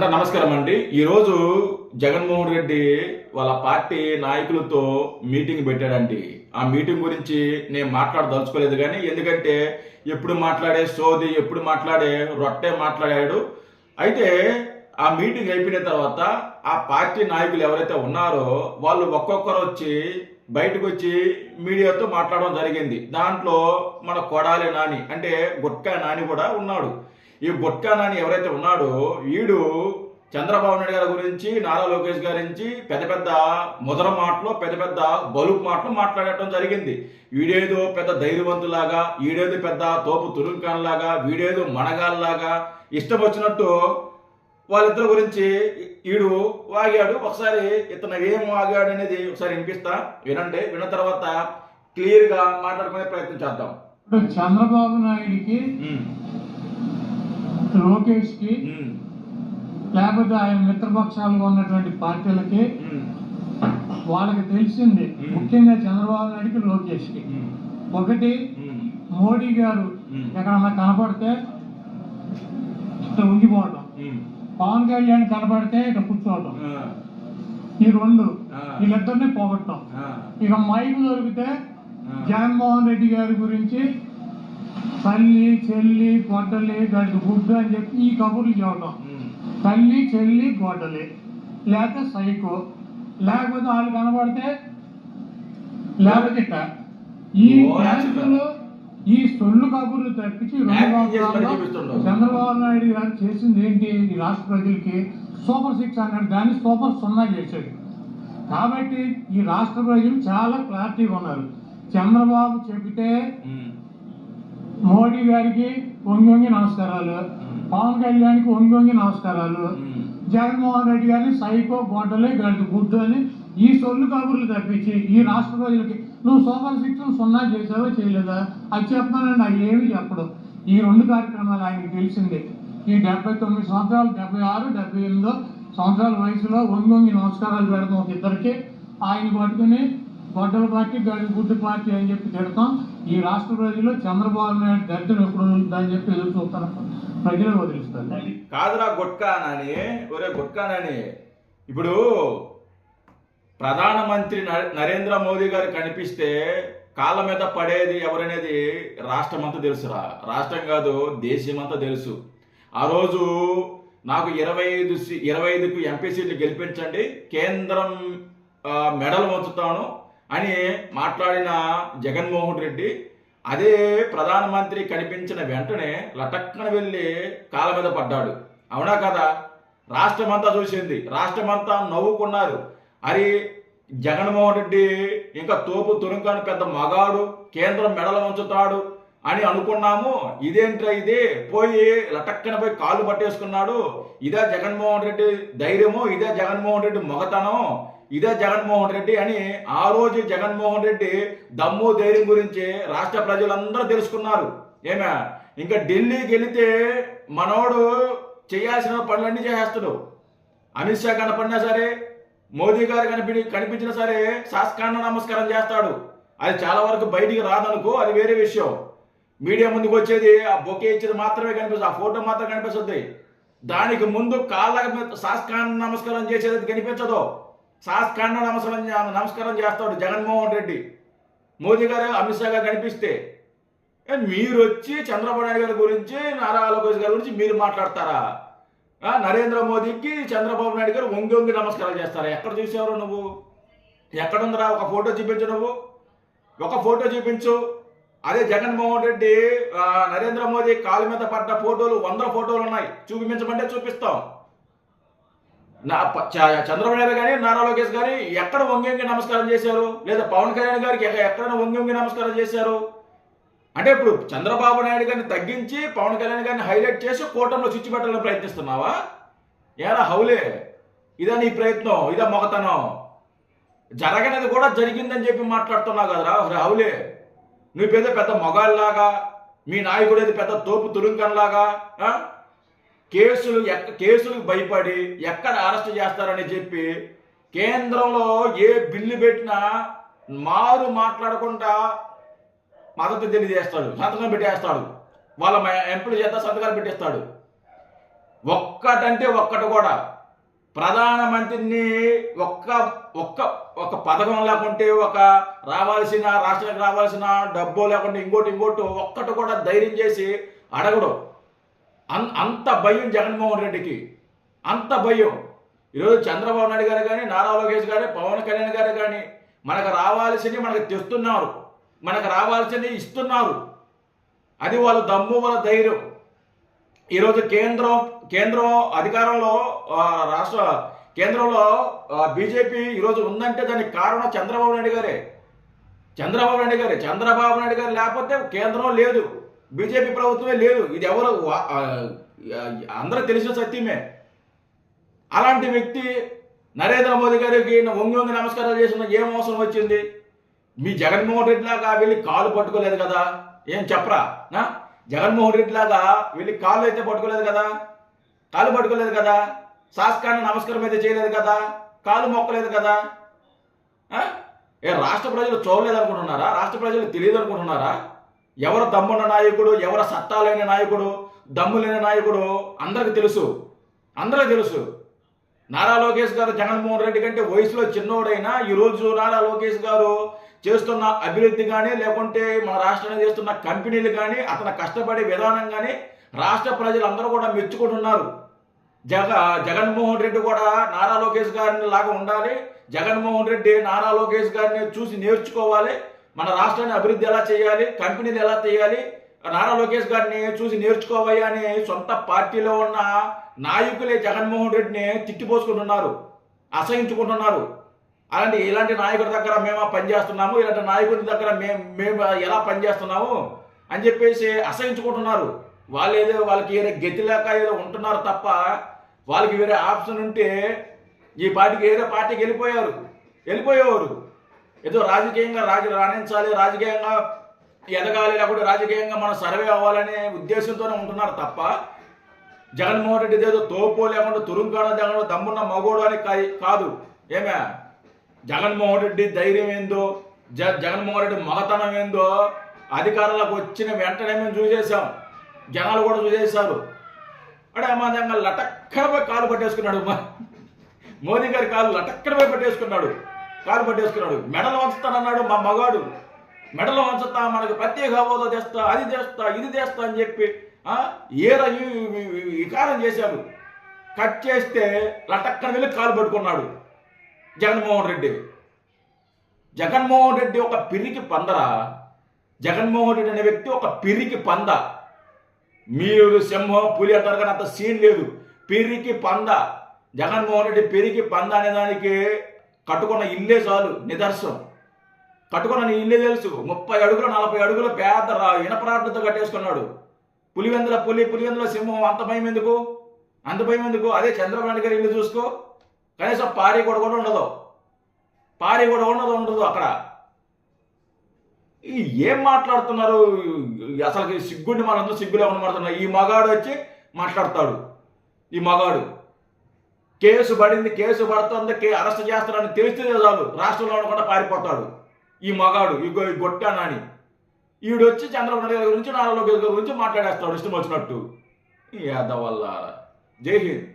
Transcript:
అందరు నమస్కారం అండి. ఈరోజు జగన్మోహన్ రెడ్డి వాళ్ళ పార్టీ నాయకులతో మీటింగ్ పెట్టాడండి. ఆ మీటింగ్ గురించి నేను మాట్లాడదలుచుకోలేదు, కానీ ఎందుకంటే ఎప్పుడు మాట్లాడే సోది, ఎప్పుడు మాట్లాడే రొట్టె మాట్లాడాడు. అయితే ఆ మీటింగ్ అయిపోయిన తర్వాత ఆ పార్టీ నాయకులు ఎవరైతే ఉన్నారో వాళ్ళు ఒక్కొక్కరు వచ్చి బయటకు వచ్చి మీడియాతో మాట్లాడడం జరిగింది. దాంట్లో మన కొడాలి నాని అంటే గుట్కా నాని కూడా ఉన్నాడు. ఈ గుట్కా నాని ఎవరైతే ఉన్నాడో వీడు చంద్రబాబు నాయుడు గారి గురించి, నారా లోకేష్ గారి గురించి పెద్ద పెద్ద ముదర మాటలు, పెద్ద పెద్ద బలుపు మాటలు మాట్లాడటం జరిగింది. వీడేదో పెద్ద ధైర్యవంతులాగా, వీడేదో పెద్ద తోపు తురుంకాన్ లాగా, వీడేదో మనగాల్లాగా ఇష్టం వచ్చినట్టు వాళ్ళిద్దరి గురించి వీడు వాగాడు. ఒకసారి ఇతను ఏం వాగాడు అనేది ఒకసారి వినిపిస్తా, వినండి. విన్న తర్వాత క్లియర్ గా మాట్లాడుకునే ప్రయత్నం చేద్దాం. చంద్రబాబు నాయుడికి, లోకేష్ కి, లేకపోతే ఆయన మిత్రపక్షాలుగా ఉన్నటువంటి పార్టీలకి వాళ్ళకి తెలిసింది, ముఖ్యంగా చంద్రబాబు నాయుడికి, లోకేష్ కి ఒకటి, మోడీ గారు ఎక్కడన్నా కనపడితే ఇట్లా ఉండిపోవడం, పవన్ కళ్యాణ్ కనపడితే ఇట్లా కూర్చోవడం, ఈ రెండు వీళ్ళిద్దరిని పోగొట్టడం. ఇక మైకు దొరికితే జగన్మోహన్ రెడ్డి గారి గురించి తల్లి, చెల్లి, గొడ్డలి, గడ్డి గుడ్డు అని చెప్పి ఈ కబుర్లు చెప్పడం. తల్లి, చెల్లి, గొడ్డలి, లేకపోతే సైకో, లేకపోతే వాళ్ళు కనబడితే లేకపోతే ఈ బ్యాంకులు, ఈ సొల్లు కబుర్లు తప్పించి 2 సంవత్సరాల్లో చంద్రబాబు నాయుడు గారు చేసింది ఏంటి? ఈ రాష్ట్ర ప్రజలకి సూపర్ 6 అన్నాడు, దాన్ని సూపర్ 0 చేశాడు. కాబట్టి ఈ రాష్ట్ర ప్రజలు చాలా క్లారిటీగా ఉన్నారు. చంద్రబాబు చెబితే మోడీ గారికి వంగి నమస్కారాలు, పవన్ కళ్యాణ్కి వంగి నమస్కారాలు, జగన్మోహన్ రెడ్డి గారిని సైకో, గొడ్డలే, గడ్డి గుడ్డు అని ఈ సొల్లు కబుర్లు తప్పించి ఈ రాష్ట్ర ప్రజలకి నువ్వు సూపర్ 6 0 చేసావో చేయలేదా అది చెప్పానండి. అవి ఏమి చెప్పడు. ఈ 2 కార్యక్రమాలు ఆయనకి తెలిసిందే. ఈ 79 సంవత్సరాలు, 76, 78 సంవత్సరాల వయసులో వంగి నమస్కారాలు పెడతాం ఒక ఇద్దరికి. ఆయన పట్టుకుని గొడ్డల పార్టీ, గుడ్డు పార్టీ అని చెప్పి తిడతాం. ఈ రాష్ట్ర ప్రజలు చంద్రబాబు నాయుడు దర్శనం ఎప్పుడు ఉంటుందని చెప్పి ఎదురు చూస్తారు, ప్రజలు వదిలిస్తారు. కాదురా గుట్కా నాని, ఒరే గుట్కా నాని, ఇప్పుడు ప్రధానమంత్రి నరేంద్ర మోదీ గారు కనిపిస్తే కాళ్ళ మీద పడేది ఎవరనేది రాష్ట్రం అంతా తెలుసురా. రాష్ట్రం కాదు, దేశం అంతా తెలుసు. ఆ రోజు నాకు 25కు ఎంపీ సీట్లు గెలిపించండి, కేంద్రం మెడలు వంచుతాను అని మాట్లాడిన జగన్మోహన్ రెడ్డి అదే ప్రధానమంత్రి కనిపించిన వెంటనే లటక్కన వెళ్ళి కాళ్ళ మీద పడ్డాడు. అవునా కదా? రాష్ట్రం అంతా చూసింది, రాష్ట్రమంతా నవ్వుకున్నారు. అరే జగన్మోహన్ రెడ్డి ఇంకా తోపు తురుంకాని పెద్ద మగాడు, కేంద్రం మెడలు వంచుతాడు అని అనుకున్నాము. ఇదేంట్రా ఇది? పోయి లటక్కన పోయి కాళ్ళు పట్టేసుకున్నాడు. ఇదే జగన్మోహన్ రెడ్డి ధైర్యము, ఇదే జగన్మోహన్ రెడ్డి మొగతనం, ఇదే జగన్మోహన్ రెడ్డి అని ఆ రోజు జగన్మోహన్ రెడ్డి దమ్ము ధైర్యం గురించి రాష్ట్ర ప్రజలందరూ తెలుసుకున్నారు. ఏమే ఇంకా ఢిల్లీకి వెళితే మనోడు చేయాల్సిన పనులన్నీ చేసేస్తాడు. అమిత్ షా కనపడినా సరే, మోదీ గారు కనిపించినా సరే సాష్టాంగ నమస్కారం చేస్తాడు. అది చాలా వరకు బయటికి రాదనుకో, అది వేరే విషయం. మీడియా ముందుకు వచ్చేది ఆ బొకే ఇచ్చేది మాత్రమే కనిపిస్తుంది, ఆ ఫోటో మాత్రం కనిపిస్తుంది. దానికి ముందు కాళ్ళ సాష్టాంగ నమస్కారం చేసేది కనిపించదు. సాష్టాంగ నమస్కారం చేస్తాడు జగన్మోహన్ రెడ్డి. మోదీ గారు, అమిత్ షా గారు కనిపిస్తే మీరు వచ్చి చంద్రబాబు నాయుడు గారి గురించి, నారా లోకేష్ గారి గురించి మీరు మాట్లాడతారా? నరేంద్ర మోదీకి చంద్రబాబు నాయుడు గారు వంగి నమస్కారాలు చేస్తారా? ఎక్కడ చూసావు నువ్వు? ఎక్కడుందిరా? ఒక ఫోటో చూపించు, నువ్వు ఒక ఫోటో చూపించు. అదే జగన్మోహన్ రెడ్డి నరేంద్ర మోదీ కాలు మీద పడ్డ ఫోటోలు 100 ఫోటోలు ఉన్నాయి, చూపించమంటే చూపిస్తాం. చంద్రబాబు నాయుడు కానీ, నారా లోకేష్ గారి ఎక్కడ వంగి నమస్కారం చేశారు? లేదా పవన్ కళ్యాణ్ గారికి ఎక్కడైనా వంగి నమస్కారం చేశారు? అంటే ఇప్పుడు చంద్రబాబు నాయుడు గారిని తగ్గించి పవన్ కళ్యాణ్ గారిని హైలైట్ చేసి కూటమిలో చిచ్చు పెట్టాలని ప్రయత్నిస్తున్నావా? ఏరా హౌలే, ఇదా నీ ప్రయత్నం? ఇదా మొగతనం? జరగనిది కూడా జరిగిందని చెప్పి మాట్లాడుతున్నావు కదరా హౌలే. నువ్వు పెద్ద మొగాళ్ళలాగా, మీ నాయకుడు ఏది పెద్ద తోపు తురుంకన్లాగా కేసులకు భయపడి ఎక్కడ అరెస్ట్ చేస్తారని చెప్పి కేంద్రంలో ఏ బిల్లు పెట్టినా మారు మాట్లాడకుండా మద్దతు తెలియజేస్తాడు, సంతకం పెట్టేస్తాడు, వాళ్ళ ఎంప్లాయీ చేత సంతకాలు పెట్టేస్తాడు. ఒక్కటంటే ఒక్కటి కూడా ప్రధానమంత్రిని ఒక్క ఒక్క ఒక పథకం లేకుంటే ఒక రాష్ట్రానికి రావాల్సిన డబ్బు లేకుంటే ఇంకోటి ఒక్కటి కూడా ధైర్యం చేసి అడగడు. అంత భయం జగన్మోహన్ రెడ్డికి, అంత భయం. ఈరోజు చంద్రబాబు నాయుడు గారు కానీ, నారా లోకేష్ గారు, పవన్ కళ్యాణ్ గారు కానీ మనకు రావాల్సింది మనకు తెస్తున్నారు, మనకు రావాల్సింది ఇస్తున్నారు. అది వాళ్ళ దమ్ము, వాళ్ళ ధైర్యం. ఈరోజు కేంద్రం అధికారంలో కేంద్రంలో బీజేపీ ఈరోజు ఉందంటే దానికి కారణం చంద్రబాబు నాయుడు గారే. చంద్రబాబు నాయుడు గారు లేకపోతే కేంద్రం లేదు, బీజేపీ ప్రభుత్వమే లేదు. ఇది ఎవరు అందరూ తెలిసిన సత్యమే. అలాంటి వ్యక్తి నరేంద్ర మోదీ గారికి వంగి నమస్కారాలు చేసిన ఏం అవసరం వచ్చింది? మీ జగన్మోహన్ రెడ్డి లాగా వెళ్ళి కాలు పట్టుకోలేదు కదా, ఏం చెప్పరా? జగన్మోహన్ రెడ్డి లాగా వెళ్ళి కాళ్ళు అయితే పట్టుకోలేదు కదా, శాసకాన్ని నమస్కారం అయితే చేయలేదు కదా, కాలు మొక్కలేదు కదా. రాష్ట్ర ప్రజలు చూడలేదు అనుకుంటున్నారా? రాష్ట్ర ప్రజలు తెలియదు అనుకుంటున్నారా? ఎవరు దమ్మున్న నాయకుడు, ఎవరు సత్తా లేని నాయకుడు, దమ్ము లేని నాయకుడు అందరికి తెలుసు. నారా లోకేష్ గారు జగన్మోహన్ రెడ్డి కంటే వయసులో చిన్నోడైనా ఈరోజు నారా లోకేష్ గారు చేస్తున్న అభివృద్ధి కానీ, లేకుంటే మన రాష్ట్రానికి చేస్తున్న కంపెనీలు కానీ, అతను కష్టపడే విధానం కానీ రాష్ట్ర ప్రజలందరూ కూడా మెచ్చుకుంటున్నారు. జగన్మోహన్ రెడ్డి కూడా నారా లోకేష్ గారిని లాగా ఉండాలి, జగన్మోహన్ రెడ్డి నారా లోకేష్ గారిని చూసి నేర్చుకోవాలి, మన రాష్ట్రాన్ని అభివృద్ధి ఎలా చేయాలి, కంపెనీలు ఎలా చేయాలి, నారా లోకేష్ గారిని చూసి నేర్చుకోవాలి అని సొంత పార్టీలో ఉన్న నాయకులే జగన్మోహన్ రెడ్డిని తిట్టిపోసుకుంటున్నారు, అసహించుకుంటున్నారు. ఇలాంటి నాయకుడి దగ్గర మేము పనిచేస్తున్నాము, ఇలాంటి నాయకుడి దగ్గర మేము ఎలా పనిచేస్తున్నాము అని చెప్పేసి అసహించుకుంటున్నారు. వాళ్ళకి వేరే గతి లేక ఏదో ఉంటున్నారు తప్ప వాళ్ళకి వేరే ఆప్షన్ ఉంటే ఈ పార్టీకి వేరే పార్టీకి వెళ్ళిపోయేవారు. ఏదో రాజకీయంగా రాణించాలి, రాజకీయంగా ఎదగాలి, లేకపోతే రాజకీయంగా మనం సర్వే అవ్వాలనే ఉద్దేశంతోనే ఉంటున్నారు తప్ప జగన్మోహన్ రెడ్డి ఏదో తోపో లేకుండా తురుంకాన దమ్మున్న మగోడు అని కాదు. ఏమే జగన్మోహన్ రెడ్డి ధైర్యం ఏందో, జగన్మోహన్ రెడ్డి మగతనం ఏందో అధికారంలోకి వచ్చిన వెంటనే మేము చూసేసాం, జనాలు కూడా చూసేశారు. అమాదంగా లటక్కడపై కాలు పట్టేసుకున్నాడు మోదీ గారి కాలు లటక్కడపై పట్టేసుకున్నాడు. మెడలు వంచుతానన్నాడు మా మగాడు, మెడలు వంచుతా, మనకు ప్రత్యేక హోదా తెస్తా, అది తెస్తా, ఇది తెస్తా అని చెప్పి వికారం చేశాడు. కట్ చేస్తే లటక్కన వెళ్ళి కాలు పట్టుకున్నాడు జగన్మోహన్ రెడ్డి ఒక పిరికి పందరా. జగన్మోహన్ రెడ్డి అనే వ్యక్తి ఒక పిరికి పంద. మీరు సింహం పులి అంటారు కానీ అంత సీన్ లేదు, పిరికి పంద. జగన్మోహన్ రెడ్డి పిరికి పంద అనే దానికి కట్టుకున్న ఇల్లే చాలు నిదర్శనం. కట్టుకున్న ఇల్లే తెలుసు. 30 అడుగులు 40 అడుగులు పేద ఇనపరాడ్లతో కట్టేసుకున్నాడు. పులివెందుల సింహం అంత భయం ఎందుకు? అదే చంద్రబాబు నాయుడు గారి ఇల్లు చూసుకో, కనీసం పారి కూడా ఉండదు అక్కడ. ఏం మాట్లాడుతున్నారు అసలు? సిగ్గుండి మనందరూ సిగ్గు లేకుండా మాట్లాడుతున్నారు. ఈ మగాడు వచ్చి మాట్లాడతాడు. ఈ మగాడు కేసు పడుతుంది, అరెస్ట్ చేస్తారని తెలిస్తే చాలు రాష్ట్రంలో ఉండకుండా పారిపోతాడు ఈ మగాడు, ఈ గొట్టానని. ఈవిడ వచ్చి చంద్రబాబు నాయుడు గారి గురించి, నారా లోకేష్ గారి గురించి మాట్లాడేస్తాడు ఇష్టం వచ్చినట్టు. ఈ యాదవ్ వల్ల. జై హింద్.